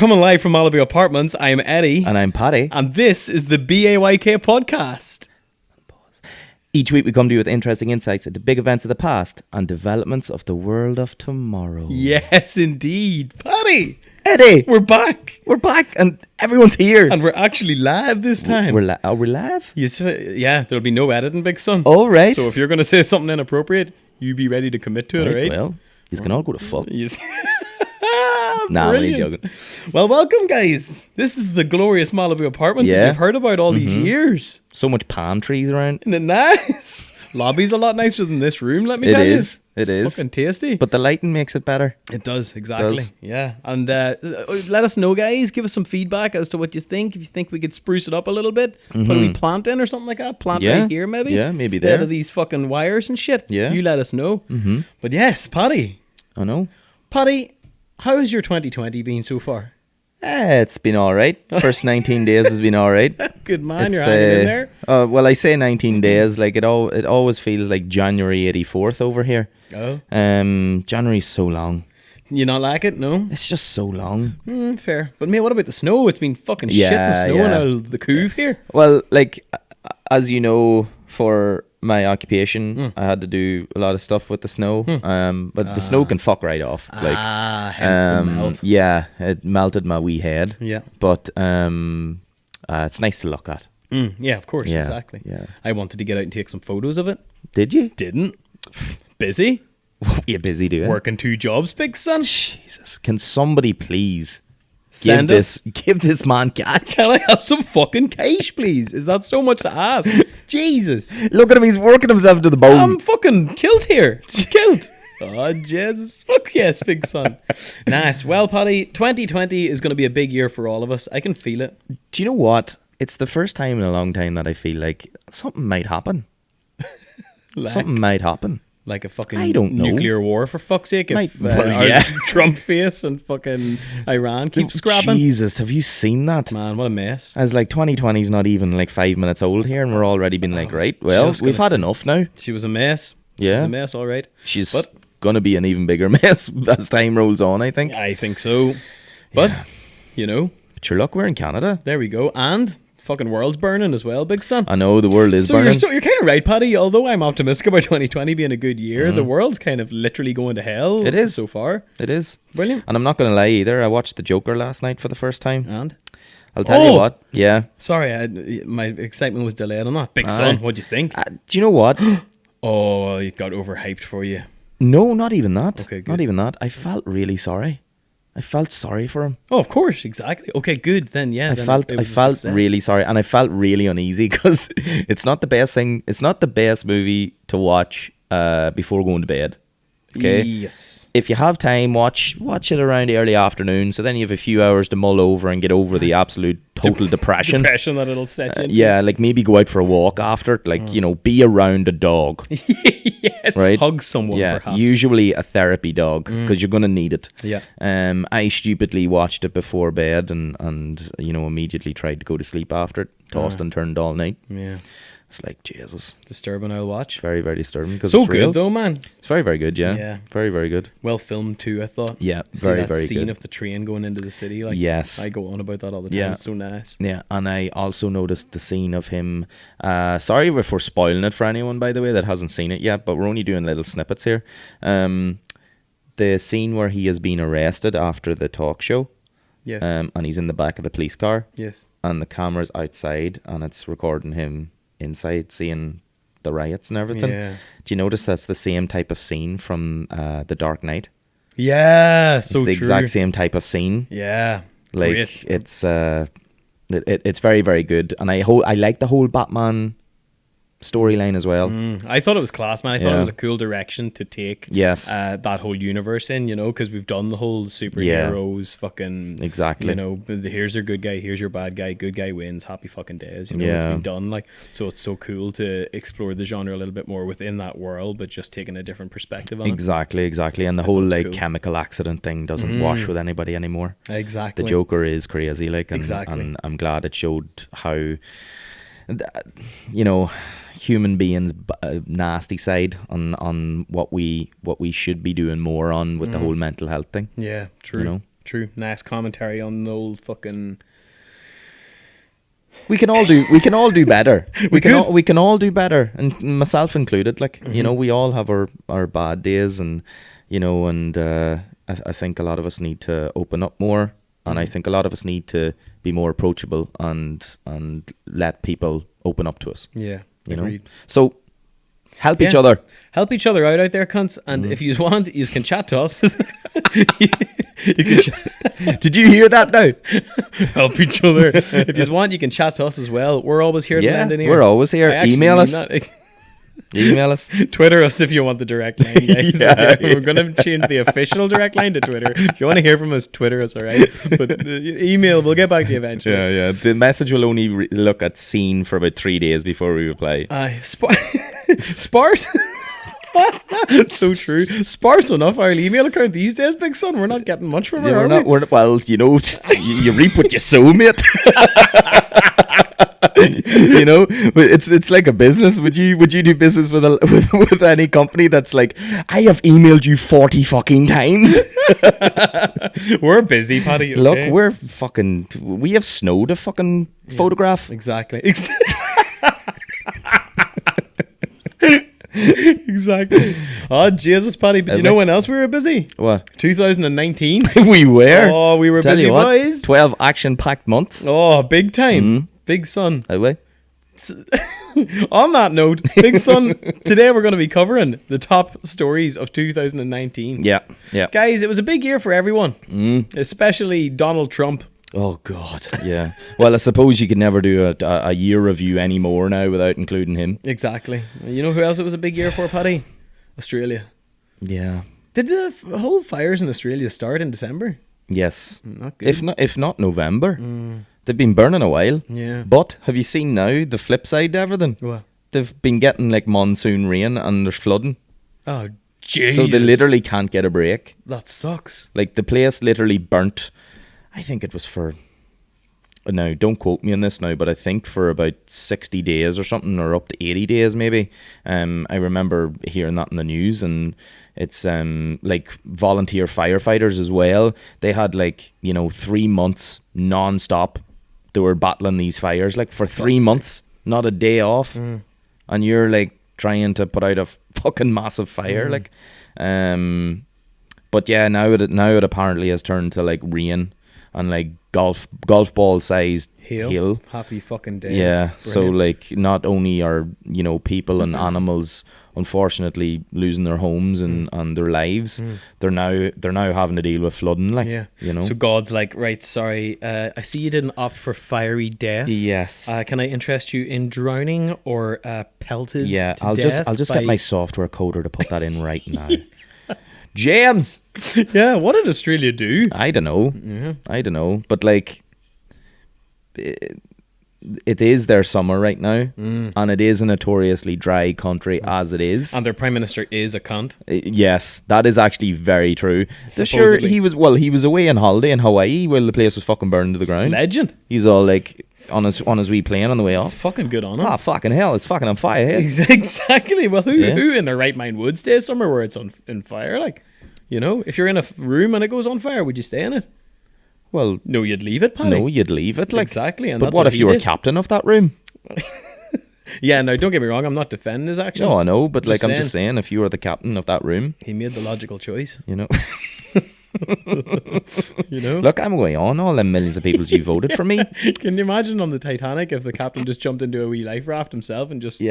coming live from Malibu Apartments. I'm Eddie. And I'm Paddy. And this is the BAYK podcast. Each week we come to you with interesting insights into big events of the past and developments of the world of tomorrow. Yes, indeed. Paddy! Eddie! We're back! We're back and everyone's here. And we're actually live this time. Are we live? Yeah, there'll be no editing, big son. Oh, right. So if you're going to say something inappropriate, you be ready to commit to it, right? Well, you can all go to fuck. Yes. Nah, I'm only joking. Well, welcome, guys. This is the glorious Malibu Apartments that you've heard about all these years. So much palm trees around. Isn't it nice? Lobby's a lot nicer than this room, let me tell you. It is. Fucking tasty. But the lighting makes it better. It does, exactly. Yeah. And let us know, guys. Give us some feedback as to what you think. If you think we could spruce it up a little bit, put a wee plant in or something like that. Plant right here, maybe. Yeah, maybe instead there. of these fucking wires and shit. Yeah. You let us know. But yes, Paddy. I know. Paddy, how has your 2020 been so far? It's been all right. First 19 days has been all right. Good man, you're hanging in there. Well, I say 19 days. Like it always feels like January 84th over here. Oh. January's so long. You not like it? No? It's just so long. Fair. But mate, what about the snow? It's been fucking shit and snowing out the coove here. Well, like, as you know, for my occupation, I had to do a lot of stuff with the snow. But the snow can fuck right off. Like, hence the melt. Yeah, it melted my wee head. Yeah. But it's nice to look at. Yeah, of course, Yeah, exactly. yeah. I wanted to get out and take some photos of it. Did you? Didn't. Busy. You're busy doing. Working 2 jobs, big son. Jesus. Can somebody please Send us. give this man cash? Can I have some fucking cash, please? Is that so much to ask? Jesus. Look at him, he's working himself to the bone. I'm fucking killed here. Killed. Oh, Jesus. Fuck yes, big son. Nice. Well, Paddy, 2020 is going to be a big year for all of us. I can feel it. Do you know what? It's the first time in a long time that I feel like something might happen. Something might happen. Like a fucking I don't know. nuclear war, for fuck's sake. If Well, yeah. Trump face and fucking Iran keeps scrapping. Jesus, have you seen that? Man, what a mess. As like 2020 is not even like 5 minutes old here and we're already been like, right, well, just we've gonna had say- enough now. She was a mess. She Yeah. was a mess, all right. She's But- gonna be an even bigger mess as time rolls on, I think. I think so. But, Yeah. you know, But sure, look, we're in Canada. there we go. And fucking world's burning as well, big son. I know the world is So burning. you're kind of right, Paddy. Although I'm optimistic about 2020 being a good year, the world's kind of literally going to hell. It is. so far. It is. Brilliant. And I'm not going to lie either. I watched The Joker last night for the first time. And I'll tell you what. Yeah. sorry, my excitement was delayed on that. Big son, what'd you think? Do you know what? Oh, it got overhyped for you. No, not even that. Okay, good. Not even that. I felt really sorry. I felt sorry for him. Oh, of course, exactly. Okay, good. Then yeah, I then felt it was a success. really sorry, and I felt really uneasy because it's not the best thing. It's not the best movie to watch before going to bed. Okay. Yes. If you have time, watch it around the early afternoon. So then you have a few hours to mull over and get over the absolute total depression. Depression that it'll set you into. Yeah, like maybe go out for a walk after. Like be around a dog. Yes. Right? Hug someone. Yeah, perhaps. usually a therapy dog because you're gonna need it. Yeah. I stupidly watched it before bed and immediately tried to go to sleep after it. Tossed and turned all night. Yeah. It's like Jesus, Disturbing. I'll watch. very very disturbing. Because So it's real. good though, man. It's very very good. Yeah. Yeah. Very very good. Well filmed too, I thought. Yeah, See very that very scene good. of the train going into the city. Like, Yes. I go on about that all the time. Yeah. It's so nice. Yeah, and I also noticed the scene of him. Sorry if we're spoiling it for anyone, by the way, that hasn't seen it yet, but we're only doing little snippets here. The scene where he has been arrested after the talk show, Yes. and he's in the back of the police car, Yes. and the camera's outside, and it's recording him inside, seeing the riots and everything. Yeah. Do you notice that's the same type of scene from The Dark Knight? Yeah. It's So the true. exact same type of scene. Yeah. Like Great. it's it's very very good, and I like the whole Batman storyline as well. I thought it was class, man. I thought it Yeah. was a cool direction to take Yes. that whole universe in, because we've done the whole superheroes fucking... Exactly. Here's your good guy, here's your bad guy, good guy wins, happy fucking days. It's Yeah. been done. Like, so it's so cool to explore the genre a little bit more within that world, but just taking a different perspective on Exactly. And the I whole thought it was like cool. chemical accident thing doesn't wash with anybody anymore. it. Exactly. The Joker is crazy, like, and, Exactly. and I'm glad it showed how, human beings' nasty side on what we should be doing more on with the whole mental health thing. Yeah, true. True. Nice commentary on the old fucking. We can all do better. We can all do better, and myself included. Like, you know, we all have our bad days, and you know, and I think a lot of us need to open up more, and I think a lot of us need to be more approachable and let people open up to us. Yeah, you agreed. know. So help each other. Help each other out there, cunts. And if you want, you can chat to us. You can Did you hear that now? help each other. If you want, you can chat to us as well. We're always here to lend in here. We're always here. Email us. Email us. Twitter us if you want the direct line, guys. We're going to change the official direct line to Twitter. If you want to hear from us, Twitter us, all right? But email, we'll get back to you eventually. Yeah. The message will only look at scene for about 3 days before we reply. Sparse. So true. Sparse enough our email account these days, big son. We're not getting much from it. Well, you know, you reap what you sow, mate. You know, it's like a business. Would you do business with any company that's like, I have emailed you 40 fucking times? We're busy, Paddy. Okay? Look, we have snow to fucking photograph. Exactly. Exactly. Oh, Jesus, Paddy. But you know when else we were busy? What? 2019. We were. Oh, we were Tell busy, you what, boys. 12 action-packed months. Oh, big time. Big son. Highway. On that note, big son, today we're going to be covering the top stories of 2019. Yeah. Guys, it was a big year for everyone, especially Donald Trump. Oh, God. Yeah. Well, I suppose you could never do a year review anymore now without including him. Exactly. You know who else it was a big year for, Paddy? Australia. Yeah. Did the whole fires in Australia start in December? Yes. Not good. If not November. They've been burning a while. Yeah. But have you seen now the flip side to everything? What? They've been getting like monsoon rain and there's flooding. Oh, Jesus. So they literally can't get a break. That sucks. Like the place literally burnt. I think it was for, now don't quote me on this now, but I think for about 60 days or something, or up to 80 days maybe. I remember hearing that in the news, and it's like volunteer firefighters as well. They had 3 months non-stop. They were battling these fires like for 3 months, not a day off. And you're like trying to put out a fucking massive fire. But yeah, now it apparently has turned to like rain and like golf ball sized hail. Happy fucking days. Yeah. Brilliant. So like not only are, you know, people and animals unfortunately losing their homes and their lives, they're now having to deal with flooding, like, you know. So God's like, right, sorry, I see you didn't opt for fiery death. Yes. Can I interest you in drowning or pelted to I'll death? just get my software coder to put that in right now. James. Yeah, what did Australia do? I don't know. I don't know. But like, it is their summer right now, and it is a notoriously dry country as it is. And their prime minister is a cunt. Yes, that is actually very true. Supposedly. Sure, he was away on holiday in Hawaii while the place was fucking burned to the ground. Legend. He's all like on his wee plane on the way off. Fucking good on him. Ah, fucking hell, it's fucking on fire here. Exactly. Well, who in their right mind would stay somewhere where it's on fire? Like, you know, if you're in a room and it goes on fire, would you stay in it? Well, no, you'd leave it, Paddy. No, you'd leave it. Like, exactly. And but that's what if you were did. captain of that room? Yeah, no, don't get me wrong. I'm not defending his actions. No, I know, but like, I'm just saying, if you were the captain of that room, he made the logical choice. You know. You know. Look, I'm going on all them millions of people you voted for me. Can you imagine on the Titanic if the captain just jumped into a wee life raft himself and just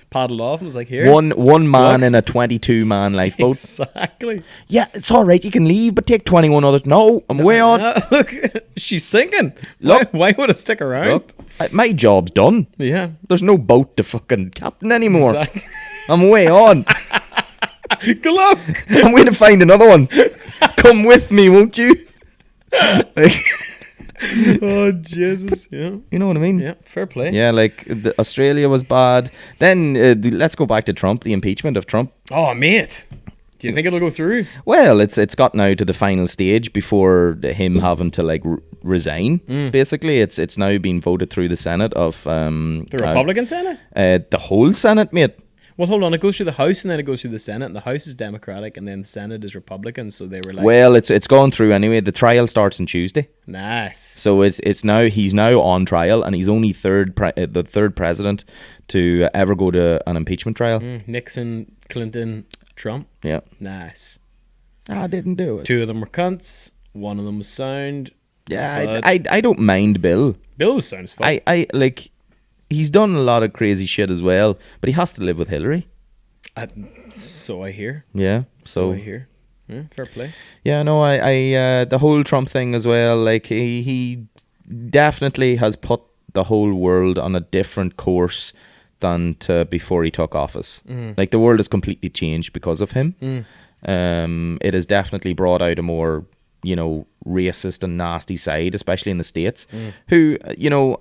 paddled off and was like, here, one man in a 22-man lifeboat. Exactly. Yeah, it's all right. You can leave, but take 21 others. No, I'm way on. Look, she's sinking. Look, why would I stick around? Look, my job's done. Yeah. There's no boat to fucking captain anymore. Exactly. I'm way on. Good luck. I'm going to find another one. Come with me, won't you? Oh, Jesus. Yeah. You know what I mean? Yeah, fair play. Yeah, like Australia was bad. Then let's go back to Trump, the impeachment of Trump. Oh, mate. Do you think it'll go through? Well, it's got now to the final stage before him having to like resign. Basically, it's now been voted through the Senate of the Republican Senate. The whole Senate, mate. Well, hold on. It goes through the House and then it goes through the Senate. And the House is Democratic and then the Senate is Republican. So they were like, Well, it's gone through anyway. The trial starts on Tuesday. nice. So he's now on trial, and he's only the third president to ever go to an impeachment trial. Nixon, Clinton, Trump. Yeah. Nice. I didn't do it. 2 of them were cunts. 1 of them was sound. Yeah, I don't mind Bill. Bill was sound as fuck. I like, he's done a lot of crazy shit as well, but he has to live with Hillary. So I hear. Yeah. So So I hear. Yeah, fair play. yeah, no, I the whole Trump thing as well. Like he definitely has put the whole world on a different course than to before he took office. Like the world has completely changed because of him. It has definitely brought out a more, racist and nasty side, especially in the States. Who, no,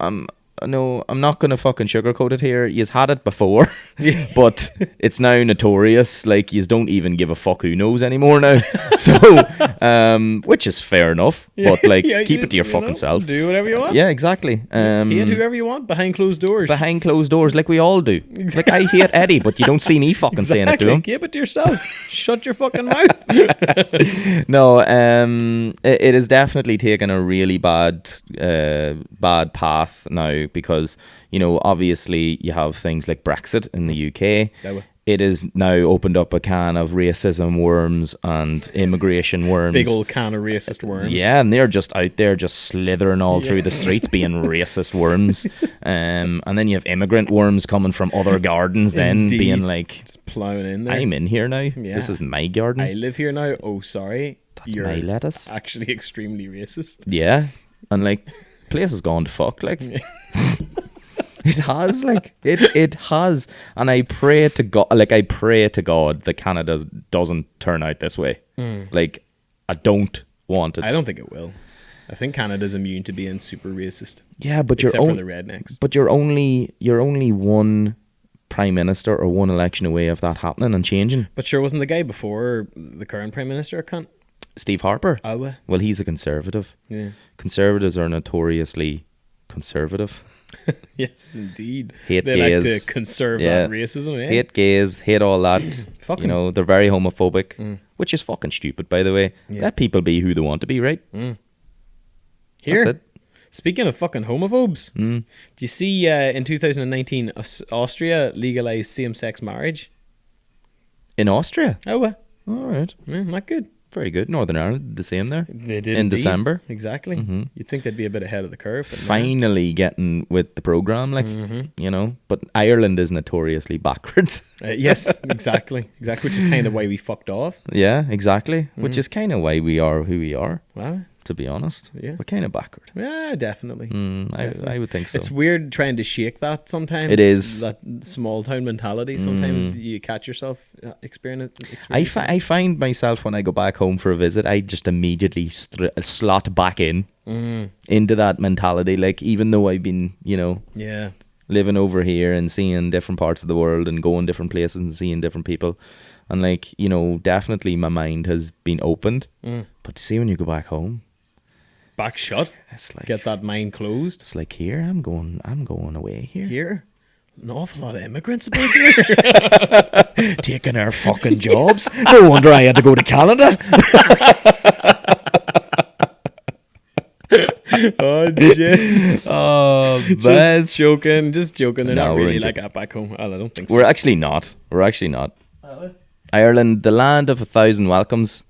I'm not gonna fucking sugarcoat it here. You've had it before, but it's now notorious. Like, you don't even give a fuck who knows anymore now. So, which is fair enough. But like, keep it to your fucking self. Do whatever you want. Yeah, exactly. Hate whoever you want behind closed doors. Behind closed dours, like we all do. Like, I hate Eddie, but you don't see me fucking saying it to him. Keep it to yourself. Shut your fucking mouth. No, it has definitely taken a really bad path now, because obviously you have things like Brexit in the UK. It has now opened up a can of racism worms and immigration worms. Big old can of racist worms. Yeah, and they're just out there just slithering all through the streets being racist worms. And then you have immigrant worms coming from other gardens then being like, just plowing in there. I'm in here now. Yeah. This is my garden. I live here now. Oh, sorry. That's You're my lettuce. actually extremely racist. Yeah. And like, place has gone to fuck. Like, it has, like, it has. And I pray to God that Canada doesn't turn out this way. Like, I don't want it. I don't think it will. I think Canada's immune to being super racist. Yeah, but except for the rednecks. But you're only one prime minister or one election away of that happening and changing. But sure, wasn't the guy before the current prime minister a cunt? Steve Harper. Oh, well, he's a conservative. yeah. Conservatives are notoriously conservative. Yes, indeed. Hate they gays. like to conserve that racism. Eh? Hate gays, hate all that. Fucking they're very homophobic, which is fucking stupid, by the way. Yeah. Let people be who they want to be, right? Here, That's it. speaking of fucking homophobes, do you see in 2019 Austria legalized same-sex marriage? In Austria? Oh, All right. not good. Very good. Northern Ireland did the same there. They did in indeed. December. Exactly. You'd think they'd be a bit ahead of the curve. But Finally getting with the program, like, but Ireland is notoriously backwards. yes, exactly. Which is kind of why we fucked off. Yeah, exactly. Which is kind of why we are who we are, Well, to be honest. Yeah. We're kind of backward. yeah, definitely. I would think so. It's weird trying to shake that sometimes. It is. That small town mentality. Sometimes you catch yourself experiencing. I find myself when I go back home for a visit, I just immediately slot back into that mentality. Like, even though I've been, Yeah. living over here and seeing different parts of the world and going different places and seeing different people, and like, definitely my mind has been opened. But see, when you go back home, Back shut. it's like, Get that mind closed. it's like, here I'm going away here. Here, an awful lot of immigrants about here. Taking our fucking jobs. No wonder I had to go to Canada. Oh, Jesus. Oh, Just joking. They're No, not we're really in like that back home. Well, I don't think so. We're actually not. Ireland, the land of 1,000 welcomes.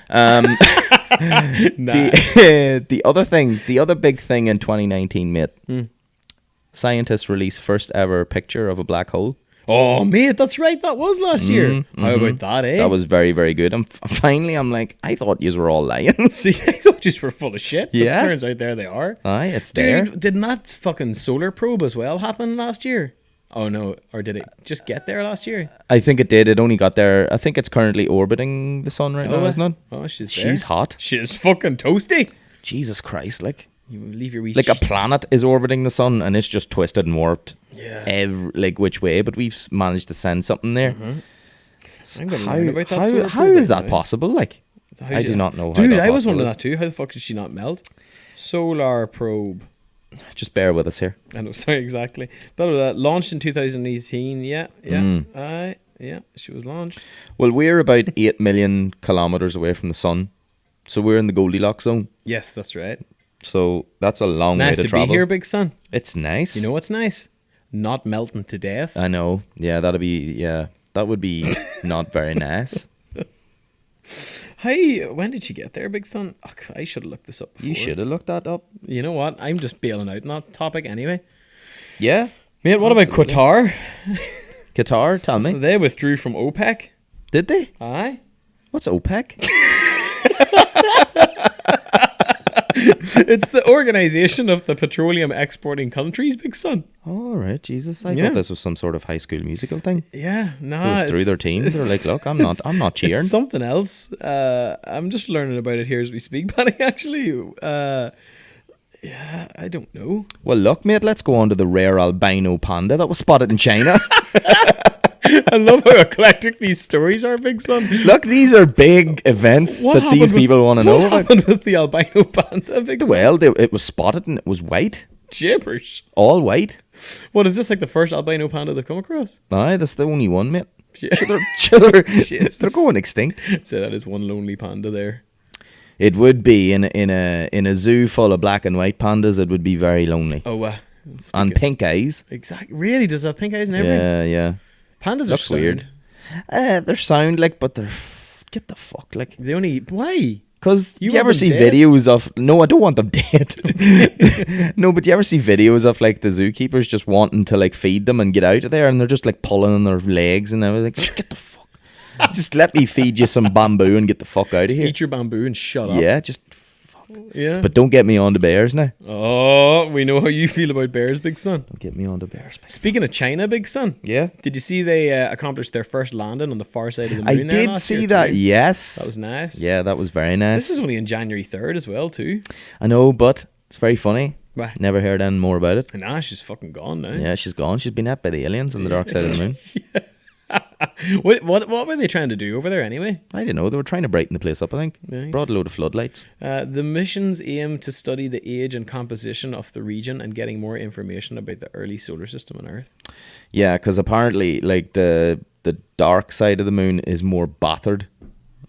Nice. The other big thing in 2019, mate. Scientists release first ever picture of a black hole. Oh, mate, that's right. That was last year. How about that, eh? That was very, very good. Finally, I'm like, I thought yous were all lying. See, I thought you were full of shit. Yeah. But turns out there they are. Aye, it's there. Dude, didn't that fucking solar probe as well happen last year? Oh, no. Or did it just get there last year? I think it did. It only got there. I think it's currently orbiting the sun right now, isn't it? Oh, she's there. She's hot. She's fucking toasty. Jesus Christ, like. You leave your wee Like, a planet is orbiting the sun and it's just twisted and warped. Yeah. Which way, but we've managed to send something there. I'm going to learn about that solar How probe is that now. possible? Like, So I do not know how Dude, that I was possible wondering is. that too. How the fuck did she not melt? Solar probe. Just bear with us here. I know, sorry, exactly. But launched in 2018. Yeah, she was launched. Well, we're about 8 million kilometers away from the sun, so we're in the Goldilocks zone. Yes, that's right. So that's a long way Nice to to travel. be here, big son. It's nice. You know what's nice? Not melting to death. I know. Yeah, that would be not very nice. When did she get there, big son? Oh, I should have looked this up before. You should have looked that up. You know what? I'm just bailing out on that topic anyway. Yeah. Mate, what Absolutely. about Qatar? Qatar, tell me. They withdrew from OPEC. Did they? Aye. What's OPEC? It's the Organization of the Petroleum Exporting Countries, big son. All right, Jesus. I Yeah. thought this was some sort of High School Musical thing. Yeah, They nah. withdrew their team. They're like, look, I'm not cheering. It's something else. I'm just learning about it here as we speak, Paddy, actually. Yeah, I don't know. Well, look, mate, let's go on to the rare albino panda that was spotted in China. I love how eclectic these stories are, big son. Look, these are big events What that happened these people want to know What about. happened with the albino panda, big son? Well, it was spotted and it was white. Gibberish. All white. What, is this like the first albino panda they've come across? Aye, that's the only one, mate. Yeah. They're going extinct. So that is one lonely panda there. It would be in a zoo full of black and white pandas. It would be very lonely. Oh, And pink eyes. Exactly. Really? Does it have pink eyes and everything? Yeah. Pandas Looks are weird. sound. They're sound like, but they're get the fuck like. They only why? Because You you ever want see them dead? videos of? No, I don't want them dead. No, but you ever see videos of like the zookeepers just wanting to like feed them and get out of there, and they're just like pulling on their legs and everything. Just get the fuck. Just let me feed you some bamboo and get the fuck out of Just here. eat your bamboo and shut up. Yeah, just. Yeah. But don't get me on the bears now. Oh, we know how you feel about bears, big son. Don't get me on the bears. Speaking of China, big son. Yeah. Did you see they accomplished their first landing on the far side of the moon? I there did last see year that. too? Yes. That was nice. Yeah, that was very nice. This is only on January 3rd as well, too. I know, but it's very funny. Why? Never heard any more about it. And nah, she's fucking gone now. Yeah, she's gone. She's been ate by the aliens on the dark side of the moon. What were they trying to do over there anyway? I don't know. They were trying to brighten the place up, I think. Nice. Brought a load of floodlights. The missions aim to study the age and composition of the region and getting more information about the early solar system on Earth. Yeah, because apparently, like, the dark side of the moon is more battered.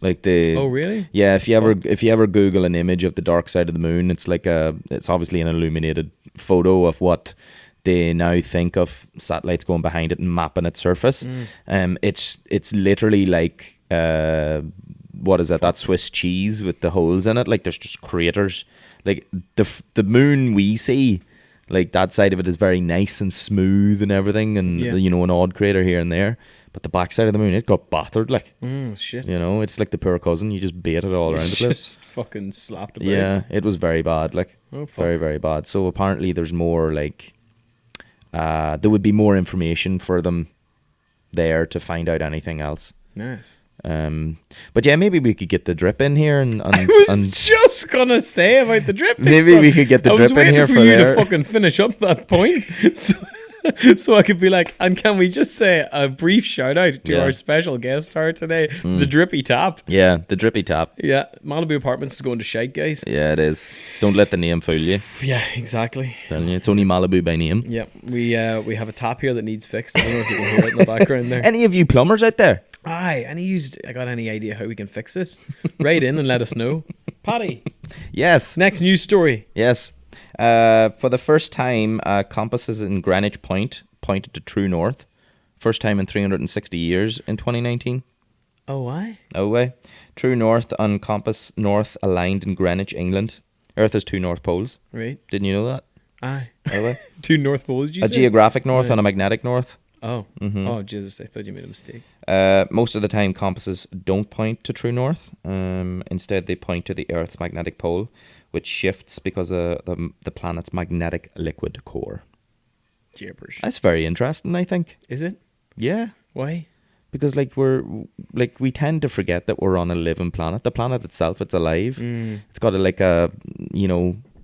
Like the Oh, really? Yeah, if you ever Google an image of the dark side of the moon, it's like it's obviously an illuminated photo of what they now think of satellites going behind it and mapping its surface. It's literally like what is that Swiss cheese with the holes in it? Like there's just craters. Like the moon we see, like that side of it is very nice and smooth and everything, and Yeah. an odd crater here and there. But the back side of the moon, it got battered. Like Shit. it's like the poor cousin. You just bait it all around the place. Just fucking slapped about. Yeah, it was very bad. Like Oh, fuck. very, very bad. So apparently there's more like there would be more information for them there to find out anything else. Nice. But yeah, maybe we could get the drip in here and I was and just gonna say about the drip. Maybe we could get the drip in here for for you there. to fucking finish up that point, so I could be like, and can we just say a brief shout out to Yeah. our special guest star today, the Drippy Tap. yeah, the drippy tap. Yeah, Malibu Apartments is going to shite, guys. Yeah, it is. Don't let the name fool you. Yeah, exactly. Telling you, it's only Malibu by name. Yeah, we have a tap here that needs fixed. I don't know if you can hear it in the background there. Any of you plumbers out there? Aye, I got any idea how we can fix this? Write in and let us know. Paddy, Yes. next news story. Yes. For the first time, compasses in Greenwich Point pointed to true north. First time in 360 years in 2019. Oh, why? No way. True north and compass north aligned in Greenwich, England. Earth has two north poles. Right. Didn't you know that? Aye. No way. Two North Poles, did you A say? geographic north and a Nice. magnetic north. Oh. Mhm. Oh, Jesus, I thought you made a mistake. Most of the time, compasses don't point to true north. Instead, they point to the Earth's magnetic pole, which shifts because of the planet's magnetic liquid core. Gibberish. That's very interesting, I think. Is it? Yeah, Why? because we tend to forget that we're on a living planet. The planet itself, it's alive. It's got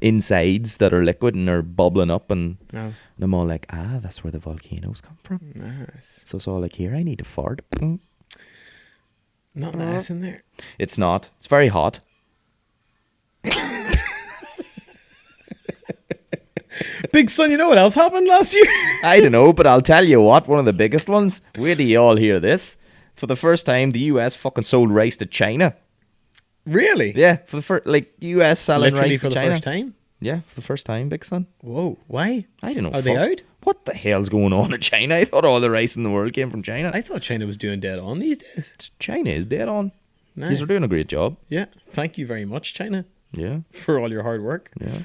insides that are liquid and are bubbling up, and No. I'm all like, that's where the volcanoes come from. Nice. So it's all like, here, I need a fart. Not nice in there. It's not. It's very hot. Big son, you know what else happened last year? I don't know, but I'll tell you what, one of the biggest ones. Wait till you all hear this. For the first time, the US fucking sold rice to China. Really? Yeah, for the first, like, US selling Literally rice for to the China. first time? Yeah, for the first time, big son. Whoa, why? I don't know. Are they out? What the hell's going on in China? I thought all the rice in the world came from China. I thought China was doing dead on these days. China is dead on. Nice. These are doing a great job. Yeah, thank you very much, China, Yeah, for all your hard work. yeah.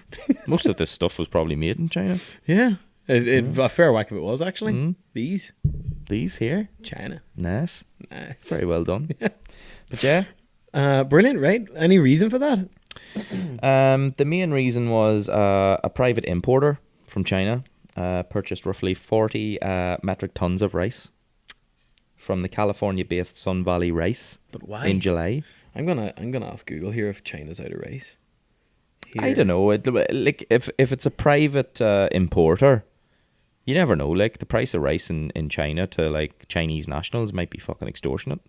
Most of this stuff was probably made in China. Yeah, a fair whack of it was, actually. These, These here, China. nice, Nice. very well done. But yeah, Brilliant, right? Any reason for that? the main reason was a private importer from China purchased roughly 40 metric tons of rice from the California-based Sun Valley Rice. But why? In July. I'm gonna ask Google here if China's out of rice. I Here. don't know. Like if it's a private importer, you never know. Like the price of rice in China to like Chinese nationals might be fucking extortionate.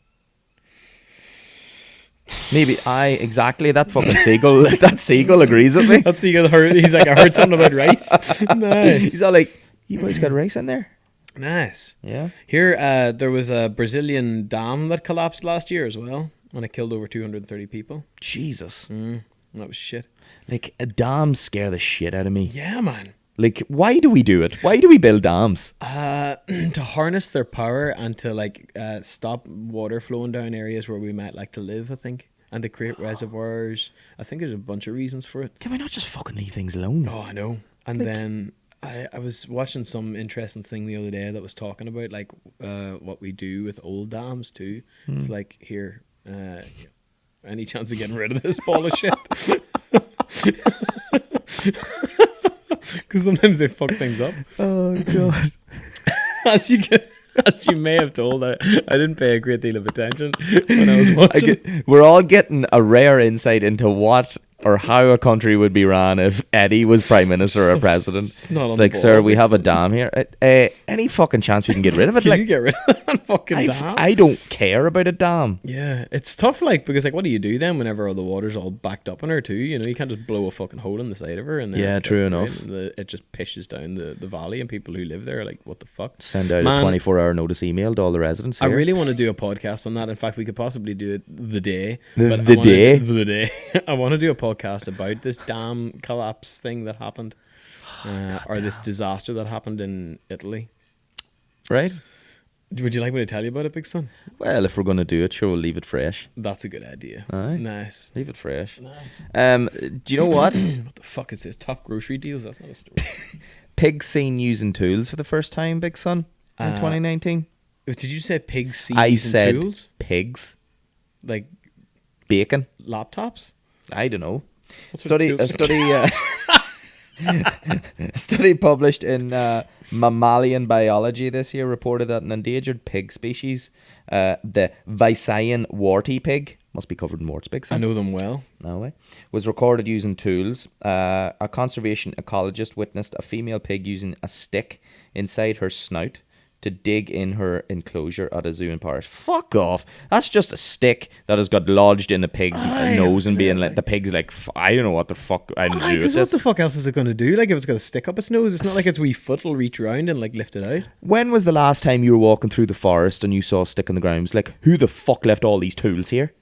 Maybe exactly that fucking seagull. That seagull agrees with me. That's he's like, I heard something about rice. Nice. He's all like, "You boys got rice in there?" Nice. Yeah. Here, there was a Brazilian dam that collapsed last year as well, and it killed over 230 people. Jesus. That was shit. Like dams scare the shit out of me. Yeah, man. Like, why do we do it? Why do we build dams? To harness their power and to stop water flowing down areas where we might like to live, I think, and to create reservoirs. I think there's a bunch of reasons for it. Can we not just fucking leave things alone? Oh, I know. And then I was watching some interesting thing the other day that was talking about what we do with old dams too. It's like, here, any chance of getting rid of this ball of shit? Because sometimes they fuck things up. Oh god. As you may have told, I didn't pay a great deal of attention when I was watching. We're all getting a rare insight into what or how a country would be ran if Eddie was prime minister or president. It's not on It's the like, ball, sir, we big have a son. dam here. Any fucking chance we can get rid of it? Can Like, you get rid of that fucking dam? I don't care about a dam. Yeah, it's tough, because what do you do then whenever all the water's all backed up in her too? You know, you can't just blow a fucking hole in the side of her and then Yeah, it's true like, enough. it just pishes down the valley, and people who live there are like, what the fuck? Send out Man, a 24-hour notice email to all the residents I here. really want to do a podcast on that. In fact, we could possibly do it the day. The I wanna- day? The day. I want to do a podcast about this dam collapse thing that happened, or this disaster that happened in Italy. Right? Would you like me to tell you about it, big son? Well, if we're going to do it, sure, we'll leave it fresh. That's a good idea. Aye. Nice. Leave it fresh. Nice. Do you know what? What the fuck is this? Top grocery deals? That's not a story. Pigs seen using tools for the first time, big son, in 2019. Did you say pigs see I using said tools? pigs. Like Bacon. laptops? I don't know. What sort of Study tools? study published in Mammalian Biology this year reported that an endangered pig species, the Visayan warty pig, must be covered in warts, big son. I know them well. No way. Was recorded using tools. A conservation ecologist witnessed a female pig using a stick inside her snout to dig in her enclosure at a zoo in Paris. Fuck off. That's just a stick that has got lodged in the pig's nose and being like, the pig's like, I don't know what the fuck I'm doing with Because what this. the fuck else is it going to do? Like, if it's got a stick up its nose, it's not like its wee foot will reach around and lift it out. When was the last time you were walking through the forest and you saw a stick in the ground? It was like, who the fuck left all these tools here?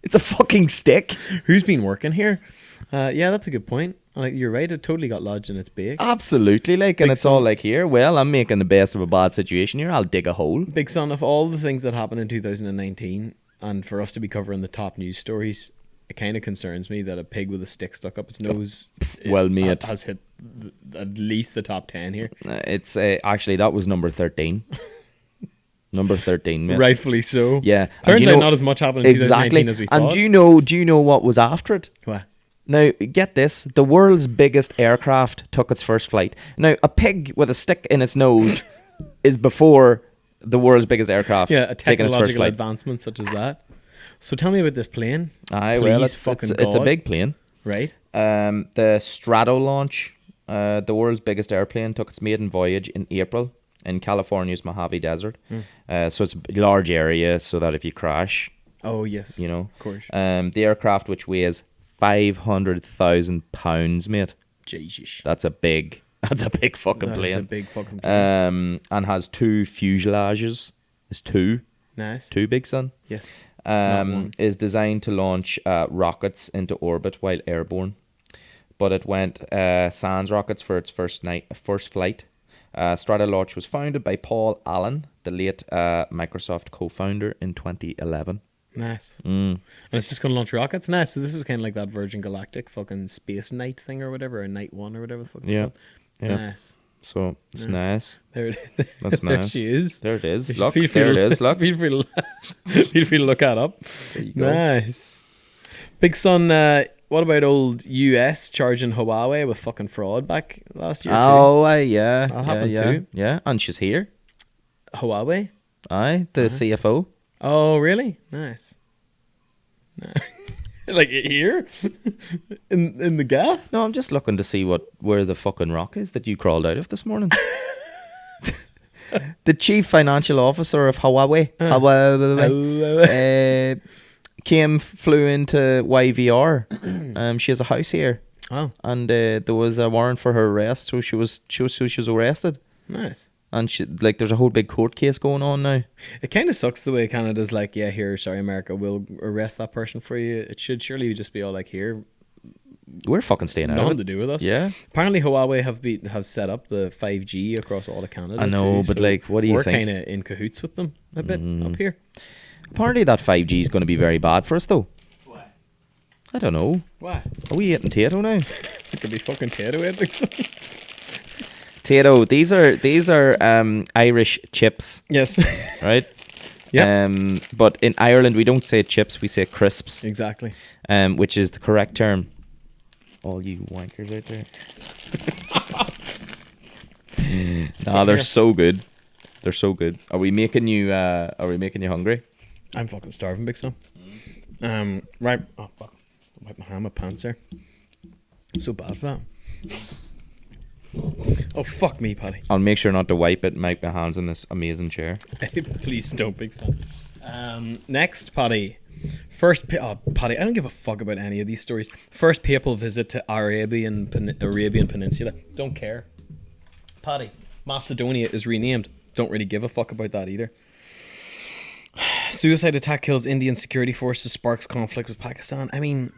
It's a fucking stick. Who's been working here? Yeah, that's a good point. Like, you're right. It totally got lodged in its beak. Absolutely, like, and Big it's all like, here, well, I'm making the best of a bad situation here. I'll dig a hole. Big son, of all the things that happened in 2019, and for us to be covering the top news stories, it kind of concerns me that a pig with a stick stuck up its nose Well, mate. has hit at least the top 10 here. It's actually, that was number 13. Number 13, mate. Rightfully so. Yeah. And Turns do you out know- not as much happened in 2019 as we thought. And do you know what was after it? What? Now, get this. The world's biggest aircraft took its first flight. Now, a pig with a stick in its nose is before the world's biggest aircraft Yeah, a taking its first technological flight. advancement such as that. So tell me about this plane. Aye, well, Please it's fucking a God. big plane. Right? The Strato launch, the world's biggest airplane, took its maiden voyage in April in California's Mojave Desert. So it's a large area so that if you crash, Oh, yes. you know. Of course. The aircraft, which weighs £500,000, mate. Jesus. That's a big fucking plane. That's a big fucking plane. And has 2 fuselages. It's 2. Nice. 2, big son. Yes. Not one. Is designed to launch rockets into orbit while airborne. But it went sans rockets for its first flight. Stratolaunch was founded by Paul Allen, the late Microsoft co-founder, in 2011. Nice. And it's just going to launch rockets? Nice. So this is kind of like that Virgin Galactic fucking Space Night thing or whatever, or Night 1 or whatever the fuck it's called. Yeah. Nice. So it's nice. There it is. That's There nice. she is. There it is. You Look, feel free there it to- is. Look. Feel free to look that up. There you go. Nice. Big son, what about old US charging Huawei with fucking fraud back last year Oh, yeah. That happened yeah. too. Yeah, and she's here. too? Huawei? Aye, the CFO. Oh, really? Nice. Like here? in the gaff? No, I'm just looking to see where the fucking rock is that you crawled out of this morning. The chief financial officer of Huawei, flew into YVR. She has a house here, Oh, and there was a warrant for her arrest, so she was arrested. nice. And there's a whole big court case going on now. It kind of sucks the way Canada's like, yeah, here, sorry, America, we'll arrest that person for you. It should surely just be all like, here, We're fucking staying out nothing of to it. do with us. Yeah. Apparently, Huawei have set up the 5G across all of Canada. I know, too, but, so like, what do you we're think? kind of in cahoots with them a bit up here. Apparently that 5G is going to be very bad for us, though. Why? I don't know. Why? Are we eating Tato now? It could be fucking Tato ethics. Tato, these are Irish chips, Yes. right? Yeah. But in Ireland we don't say chips, we say crisps, Exactly. which is the correct term. All you wankers out there. Nah, they're so good. They're so good. Are we making you hungry? I'm fucking starving, big son. Right. Oh fuck. Wipe my hand, my pants there. So bad for that. Oh fuck me, Paddy. I'll make sure not to wipe it and make my hands in this amazing chair. Please don't, big son. Next, Paddy. Paddy, I don't give a fuck about any of these stories. First papal visit to Arabian Peninsula. Don't care. Paddy, Macedonia is renamed. Don't really give a fuck about that either. Suicide attack kills Indian security forces, sparks conflict with Pakistan. I mean,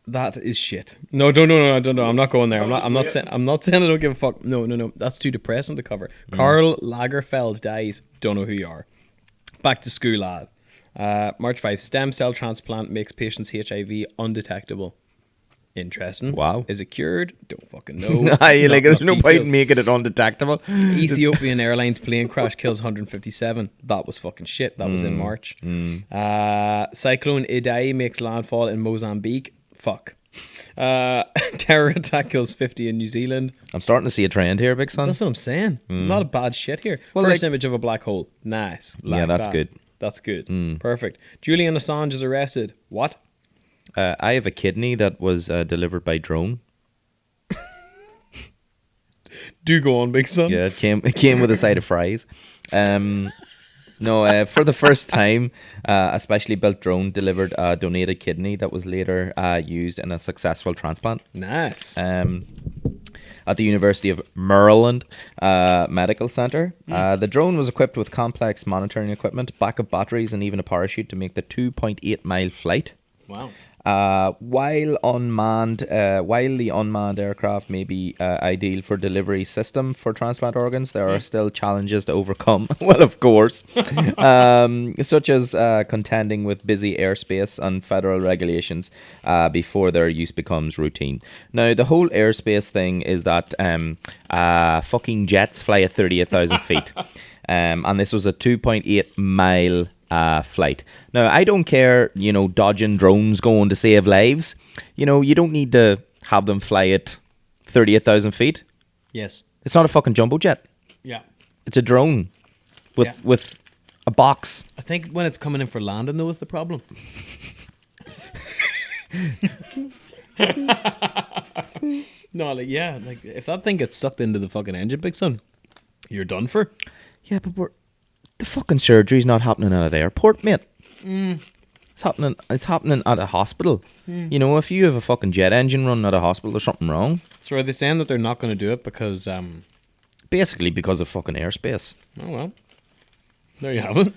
that is shit. No, don't. I'm not going there. I'm not saying I don't give a fuck. No. That's too depressing to cover. Karl Lagerfeld dies. Don't know who you are. Back to school, lad. March 5. Stem cell transplant makes patients HIV undetectable. Interesting. Wow. Is it cured? Don't fucking know. Aye, like there's Not no point details. in making it undetectable. Ethiopian Airlines plane crash kills 157. That was fucking shit. That was in March. Cyclone Idai makes landfall in Mozambique. Fuck. Terror attack kills 50 in New Zealand. I'm starting to see a trend here, big son. That's what I'm saying. A lot of bad shit here. Well, First like- image of a black hole. Nice. Yeah, Like that's that. good. That's good. Perfect. Julian Assange is arrested. What? I have a kidney that was delivered by drone. Do go on, big son. Yeah, it came with a side of fries. No, for the first time, a specially built drone delivered a donated kidney that was later used in a successful transplant. Nice. At the University of Maryland Medical Center. The drone was equipped with complex monitoring equipment, backup batteries, and even a parachute to make the 2.8-mile flight. Wow. While the unmanned aircraft may be ideal for delivery system for transplant organs, there are still challenges to overcome. Well, of course, such as contending with busy airspace and federal regulations before their use becomes routine. Now, the whole airspace thing is that fucking jets fly at 38,000 feet, and this was a 2.8-mile flight. Now, I don't care, dodging drones going to save lives. You don't need to have them fly at 38,000 feet. Yes. It's not a fucking jumbo jet. Yeah. It's a drone with a box. I think when it's coming in for landing, though, is the problem. No, like if that thing gets sucked into the fucking engine, big son, you're done for. Yeah, but the fucking surgery's not happening at an airport, mate. It's happening at a hospital. You know, if you have a fucking jet engine running at a hospital, there's something wrong. So are they saying that they're not going to do it because Basically because of fucking airspace. oh well, there you have it.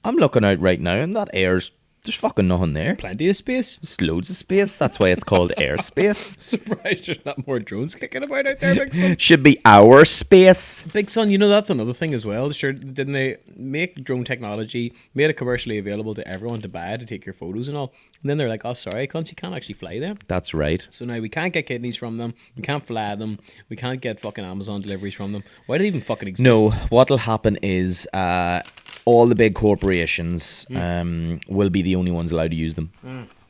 I'm looking out right now and there's fucking nothing there. Plenty of space. There's loads of space. That's why it's called airspace. Surprised there's not more drones kicking about out there, big son. Should be our space. Big son, you know that's another thing as well. Sure, didn't they make drone technology, made it commercially available to everyone to buy to take your photos and all? And then they're like, oh, sorry, cunts, you can't actually fly them. That's right. So now we can't get kidneys from them. We can't fly them. We can't get fucking Amazon deliveries from them. Why do they even fucking exist? No, what'll happen is all the big corporations will be the only ones allowed to use them.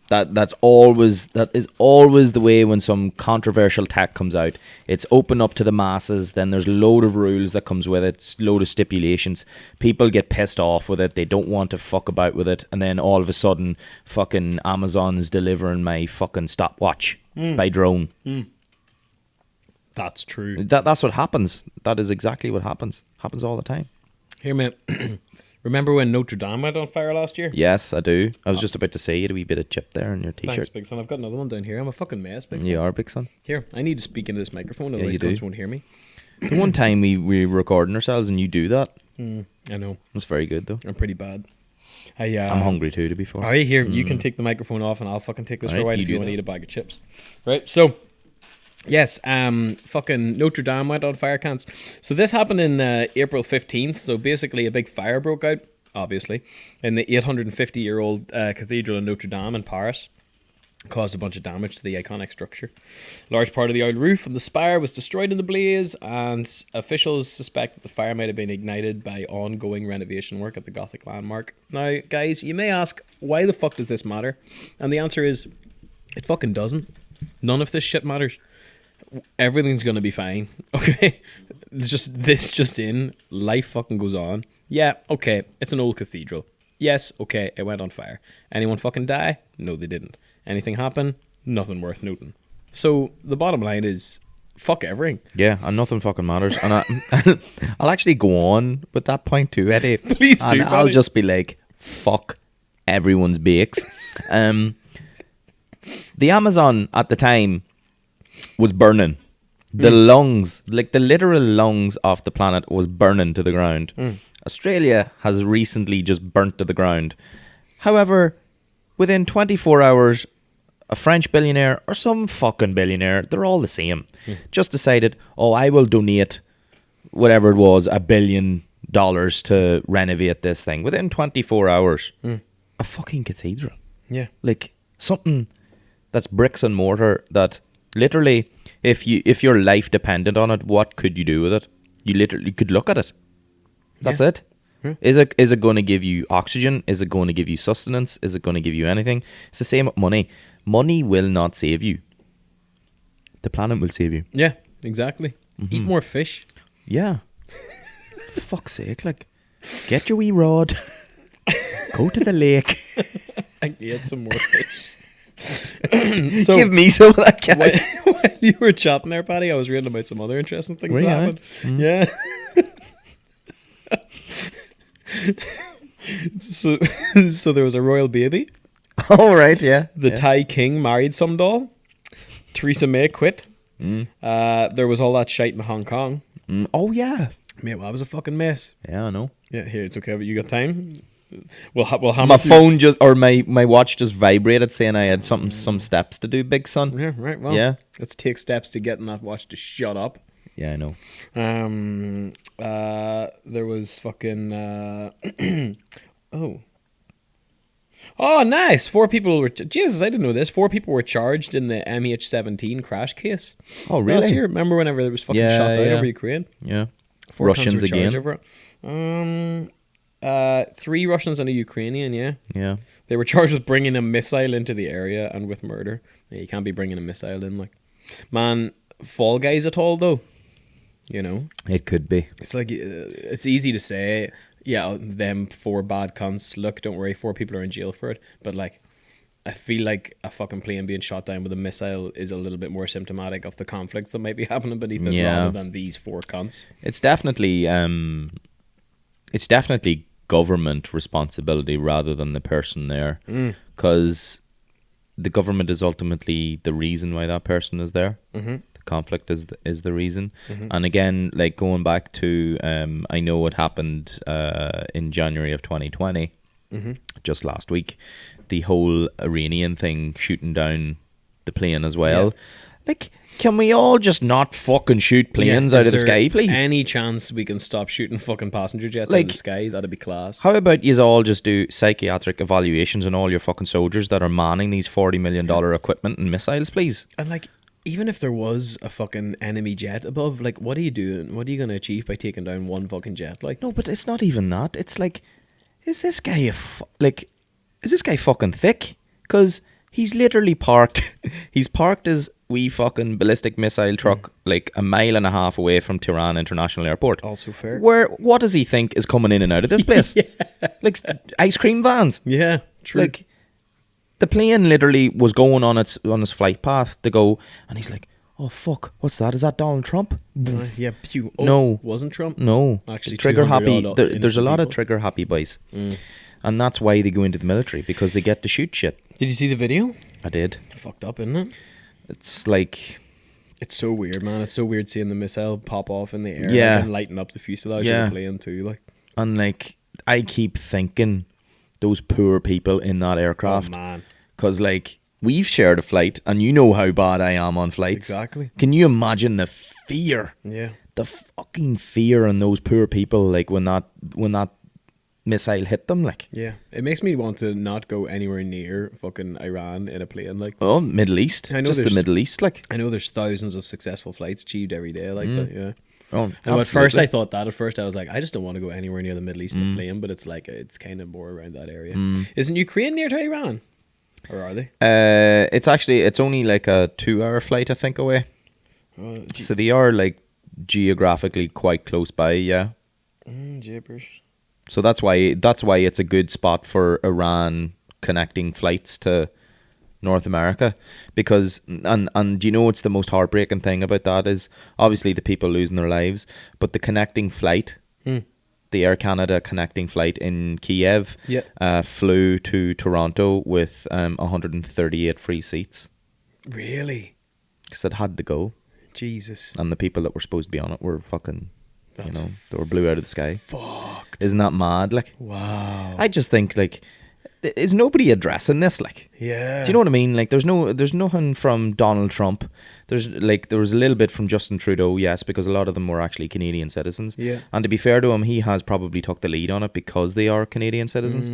That is always the way when some controversial tech comes out. It's open up to the masses, then there's a load of rules that comes with it, load of stipulations. People get pissed off with it, they don't want to fuck about with it, and then all of a sudden fucking Amazon's delivering my fucking stopwatch by drone. That's true. That's what happens. That is exactly what happens. Happens all the time. Here, mate. Remember when Notre Dame went on fire last year? Yes, I do. I was just about to say you had a wee bit of chip there on your t-shirt. Thanks, big son. I've got another one down here. I'm a fucking mess, big son. You are, big son. Here, I need to speak into this microphone, otherwise you do. cunts won't hear me. The one time we were recording ourselves and you do that, I know. it was very good though. I'm pretty bad. I'm hungry too, to be fair. Alright, here, you can take the microphone off and I'll fucking take this for a Alright, while you if do you want that. to eat a bag of chips. Right, so... Yes, fucking Notre Dame went on fire, cans. So this happened in April 15th. So basically a big fire broke out, obviously, in the 850-year-old Cathedral in Notre Dame in Paris. Caused a bunch of damage to the iconic structure. A large part of the oil roof and the spire was destroyed in the blaze, and officials suspect that the fire might have been ignited by ongoing renovation work at the Gothic landmark. Now, guys, you may ask, why the fuck does this matter? And the answer is, it fucking doesn't. None of this shit matters. Everything's gonna be fine, okay? Just in, life fucking goes on. Yeah, okay, it's an old cathedral. Yes, okay, it went on fire. Anyone fucking die? No, they didn't. Anything happen? Nothing worth noting. So the bottom line is, fuck everything. Yeah, and nothing fucking matters. And I'll actually go on with that point too, Eddie. Please do, and I'll buddy. just be like, fuck everyone's bakes. The Amazon at the time was burning. The lungs, like the literal lungs of the planet, was burning to the ground. Australia has recently just burnt to the ground. However, within 24 hours, a French billionaire or some fucking billionaire, they're all the same, just decided, oh, I will donate whatever it was, $1 billion to renovate this thing. Within 24 hours, a fucking cathedral. Yeah. Like something that's bricks and mortar that literally, if your life depended on it, what could you do with it? You literally could look at it. That's it. Is it going to give you oxygen? Is it going to give you sustenance? Is it going to give you anything? It's the same with money. Money will not save you. The planet will save you. Yeah, exactly. Eat more fish. Yeah. Fuck's sake, like, get your wee rod. Go to the lake. I can get some more fish. Give me some of that cat. While you were chatting there, Paddy, I was reading about some other interesting things Were that you, happened. Yeah. So there was a royal baby. All right, yeah. The Thai king married some doll. Theresa May quit. There was all that shite in Hong Kong. Oh, yeah. Mate, well, that was a fucking mess. Yeah, I know. Yeah, here, it's okay, but you got time? We'll hammer My through- phone just, or my watch just vibrated saying I had some steps to do, big son. Yeah, right, well, Yeah. let's take steps to getting that watch to shut up. Yeah, I know. There was fucking oh nice, 4 people were Jesus, I didn't know this. 4 people were charged in the MH17 crash case. Oh, Last really? year, remember whenever there was fucking Yeah, shot down yeah. over Ukraine? Yeah. 4 Russians cunts were charged again. over it. 3 Russians and a Ukrainian, yeah. Yeah. They were charged with bringing a missile into the area and with murder. Yeah, you can't be bringing a missile in, like. Man, Fall Guys at all, though? You know? It could be. It's like, it's easy to say, yeah, them 4 bad cunts, look, don't worry, 4 people are in jail for it. But, like, I feel like a fucking plane being shot down with a missile is a little bit more symptomatic of the conflicts that might be happening beneath it Yeah. rather than these 4 cunts. It's definitely government responsibility rather than the person there, because the government is ultimately the reason why that person is there. Mm-hmm. The conflict is the reason. Mm-hmm. And again, like going back to I know what happened in January of 2020, Mm-hmm. just last week, the whole Iranian thing shooting down the plane as well. Yeah. Like, can we all just not fucking shoot planes Yeah, out is of the there sky, please? Any chance we can stop shooting fucking passenger jets out of Like, the sky? That'd be class. How about you all just do psychiatric evaluations on all your fucking soldiers that are manning these $40 million equipment and missiles, please? And like, even if there was a fucking enemy jet above, like, what are you doing? What are you gonna achieve by taking down one fucking jet? Like, No, but it's not even that. It's like, is this guy is this guy fucking thick? Because he's literally parked. He's parked his wee fucking ballistic missile truck like a mile and a half away from Tehran International Airport. also fair. What does he think is coming in and out of this place? Like ice cream vans. Yeah, true. Like the plane literally was going on its flight path to go, and he's like, "Oh fuck, what's that? Is that Donald Trump?" Yeah, pew. Oh, No. wasn't Trump? No, Actually, trigger 200 happy. odd There's a innocent lot of people. trigger happy boys, and that's why they go into the military, because they get to shoot shit. Did you see the video? I did. Fucked up, isn't it? It's like, It's so weird, man. It's so weird seeing the missile pop off in the air, Yeah. and lighten up the fuselage Yeah. of the plane too. Like, and like I keep thinking those poor people in that oh aircraft, man, because like we've shared a flight, and you know how bad I am on flights. exactly. Can you imagine the fear? Yeah, The fucking fear on those poor people, like when that missile hit them, like, yeah. It makes me want to not go anywhere near fucking Iran in a plane. Like, oh, Middle East, I know just the there's- Middle East, like, I know there's thousands of successful flights achieved every day. Like, but yeah. oh, And at first absolutely. I thought that. At first I was like, I just don't want to go anywhere near the Middle East in a plane. But it's like it's kind of more around that area. Isn't Ukraine near to Iran, or are they? It's only like a 2-hour flight, I think, away. So they are like geographically quite close by, yeah. Gibbers. So that's why it's a good spot for Iran connecting flights to North America, because and you know what's the most heartbreaking thing about that is obviously the people losing their lives, but the connecting flight, the Air Canada connecting flight in Kiev, flew to Toronto with 138 free seats Really? because it had to go, Jesus. and the people that were supposed to be on it were fucking, That's they were blew out of the sky. fucked. Isn't that mad? Like, Wow. I just think, like, is nobody addressing this? Like, Yeah. do you know what I mean? Like, there's nothing from Donald Trump. There was a little bit from Justin Trudeau, yes, because a lot of them were actually Canadian citizens. Yeah. And to be fair to him, he has probably took the lead on it because they are Canadian citizens.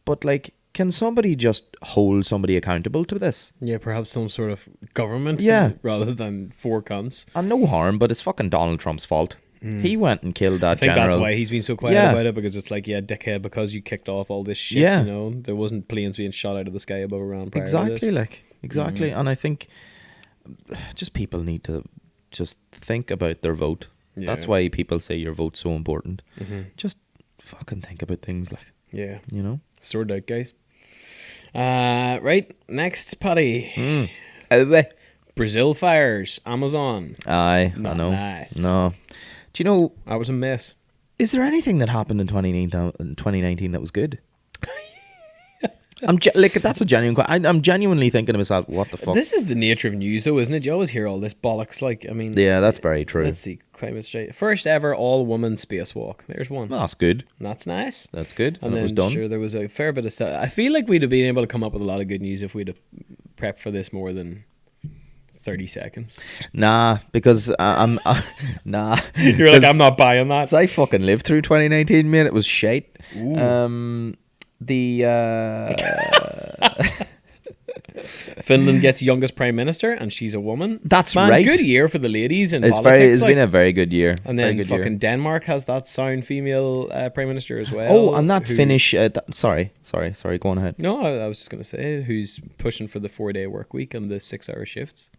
But like, can somebody just hold somebody accountable to this? Yeah, perhaps some sort of government. Yeah. Rather than four cunts. And no harm, but it's fucking Donald Trump's fault. He went and killed that I think general. that's why he's been so quiet Yeah. about it, because it's like, yeah, dickhead, because you kicked off all this shit, Yeah. you know, there wasn't planes being shot out of the sky above Iran prior to Exactly, this. like, exactly. And I think just people need to just think about their vote. Yeah. That's why people say your vote's so important. Mhm. Just fucking think about things, like, Yeah. you know. Sort out, guys. Right, next, Paddy. Brazil fires, Amazon. Aye, I Not know. nice. No. Do you know, That was a mess. is there anything that happened in 2019 that was good? That's a genuine question. I'm genuinely thinking to myself, what the fuck? This is the nature of news, though, isn't it? You always hear all this bollocks. Like, I mean, Yeah, that's very true. let's see, climate straight. First ever all-woman spacewalk. There's one. Well, that's good. That's nice. That's good. And And it then, was done. sure, there was a fair bit of stuff. I feel like we'd have been able to come up with a lot of good news if we'd have prepped for this more than 30 seconds. Nah, because I'm nah. You're like, 'Cause- I'm not buying that. 'cause I fucking lived through 2019, man. It was shite. Ooh. The Finland gets youngest prime minister, and she's a woman. That's Man, right. good year for the ladies in It's politics. been a very good year. and Very then good fucking year. Denmark has that sound female prime minister as well. Oh, and that who- Finnish. Sorry. Go on ahead. No, I was just going to say, who's pushing for the 4-day work week and the 6-hour shifts.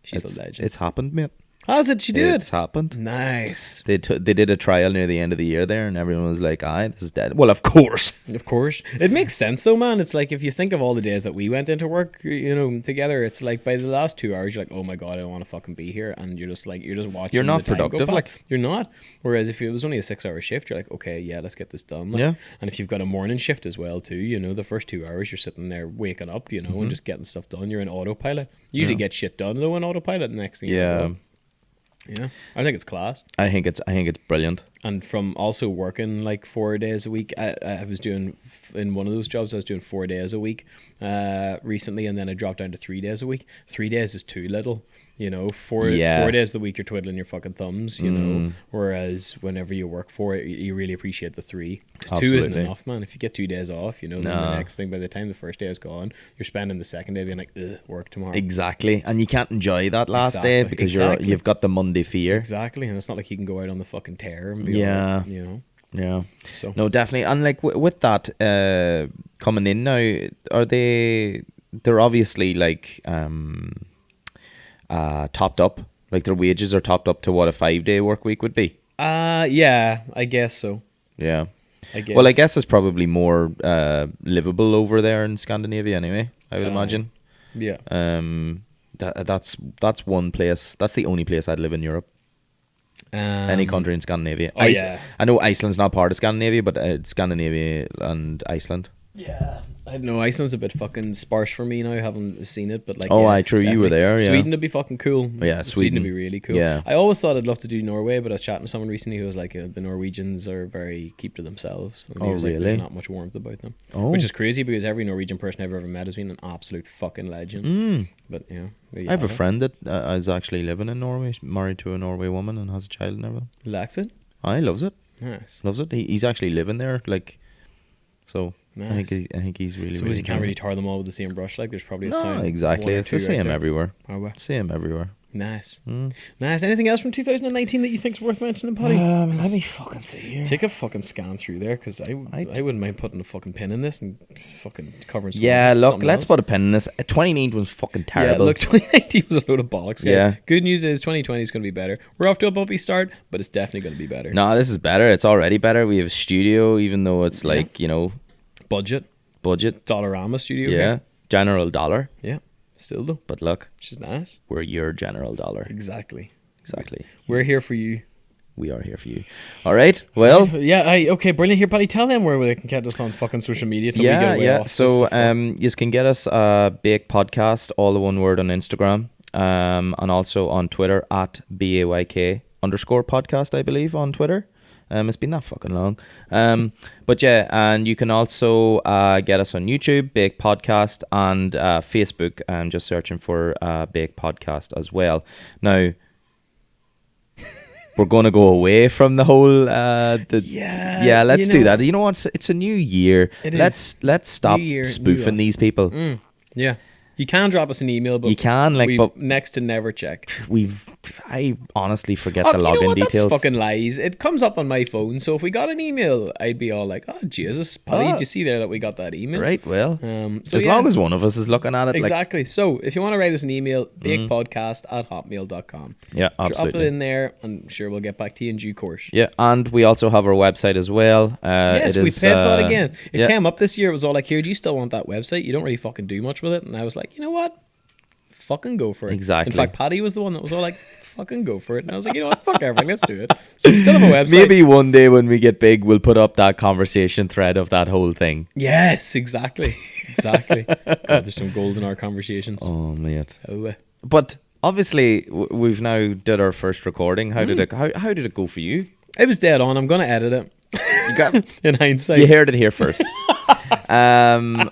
She's a legend. It's happened, mate. How's it? You did? It's happened. Nice. They did a trial near the end of the year there, and everyone was like, "Aye, this is dead." Well, of course. Of course. It makes sense though, man. It's like if you think of all the days that we went into work, you know, together, it's like by the last 2 hours you're like, oh my god, I don't want to fucking be here, and you're just watching. You're not the time go productive, by. like. You're not. Whereas if it was only a 6-hour shift, you're like, okay, yeah, let's get this done. Like, Yeah. And if you've got a morning shift as well too, you know, the first 2 hours you're sitting there waking up, you know, and just getting stuff done. You're in autopilot. You usually get shit done though in autopilot. The next thing you know. Yeah, I think it's class. I think it's brilliant. And from also working like 4 days a week, I was doing, in one of those jobs, I was doing 4 days a week recently, and then I dropped down to 3 days a week. 3 days is too little, you know. 4 days a week you're twiddling your fucking thumbs, you know. Whereas whenever you work for it, you really appreciate the 3. Because 2 isn't enough, man. If you get 2 days off, you know, then the next thing, by the time the first day is gone, you're spending the second day being like, ugh, work tomorrow. Exactly, and you can't enjoy that last day because you've got the Monday fear. Exactly, and it's not like you can go out on the fucking tear and be you know. Yeah. So no, definitely, and like with that coming in now, are they're obviously like topped up, like their wages are topped up to what a 5-day work week would be. Yeah, I guess so. Yeah. I guess. Well, I guess it's probably more livable over there in Scandinavia anyway, I would imagine. Yeah. That's one place. That's the only place I'd live in Europe. Any country in Scandinavia. Yeah. I know Iceland's not part of Scandinavia, but it's Scandinavia and Iceland. Yeah. I don't know, Iceland's a bit fucking sparse for me now. I haven't seen it, but like, true, you were there. Yeah. Sweden would be fucking cool. Yeah, Sweden would be really cool. Yeah. I always thought I'd love to do Norway, but I was chatting to someone recently who was like, the Norwegians are very keep to themselves. And he was like, there's not much warmth about them, which is crazy because every Norwegian person I've ever met has been an absolute fucking legend. But yeah, I have a friend that is actually living in Norway, married to a Norway woman, and has a child and everything. Likes it. I loves it. Nice. Loves it. He's actually living there, like, so. Nice. I think he's really. Suppose you can't really tar them all with the same brush. Like there's probably a sound. Exactly. It's the same everywhere. Same everywhere. Nice. Nice. Anything else from 2019 that you think's worth mentioning, Paddy? Let me fucking see here. Take a fucking scan through there, because I wouldn't mind putting a fucking pin in this and fucking covering. Look, let's put a pin in this. 2019 was fucking terrible. Yeah, look, 2019 was a load of bollocks. Guys. Yeah. Good news is 2020 is going to be better. We're off to a bumpy start, but it's definitely going to be better. No, this is better. It's already better. We have a studio, even though it's like, you know, budget Dollarama studio. Yeah. General Dollar. Yeah. Still though. But look, which is nice. We're your General Dollar. Exactly. We're here for you. We are here for you. All right. Well. Okay. Brilliant. Here, Paddy. Tell them where they can get us on fucking social media. Till we get away off so you can get us BAYK Podcast, all the one word, on Instagram, and also on Twitter at BAYK_podcast, I believe, on Twitter. It's been that fucking long. But yeah, and you can also get us on YouTube, BAYK Podcast, and Facebook, just searching for BAYK Podcast as well. Now, we're going to go away from the whole let's do that. You know what? It's a new year. Let's stop spoofing these people. Yeah. You can drop us an email, but you can, like, but next to never check. I honestly forget the login details. That's fucking lies. It comes up on my phone, so if we got an email, I'd be all like, "Oh Jesus, Paddy, did you see there that we got that email?" Right. Well, so as long as one of us is looking at it, exactly. So if you want to write us an email, baykpodcast@hotmail.com. Yeah, absolutely. Drop it in there, and sure we'll get back to you in due course. Yeah, and we also have our website as well. Yes, we paid for that again. It came up this year. It was all like, "Here, do you still want that website? You don't really fucking do much with it." And I was like, you know what? Fucking go for it. Exactly. In fact, Paddy was the one that was all like, fucking go for it. And I was like, you know what? Fuck everything. Let's do it. So we still have a website. Maybe one day when we get big, we'll put up that conversation thread of that whole thing. Yes, exactly. God, there's some gold in our conversations. Oh, mate. But obviously, we've now did our first recording. How did it go for you? It was dead on. I'm going to edit it. You got in hindsight. You heard it here first. And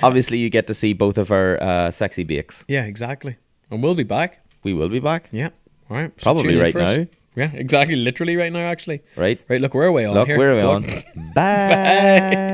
obviously you get to see both of our sexy bakes. Yeah, exactly. And we'll be back. We will be back. Yeah. All right. Probably right now. Yeah, exactly. Literally right now, actually. Right. Look, we're way on here. Look, we're way on. Bye.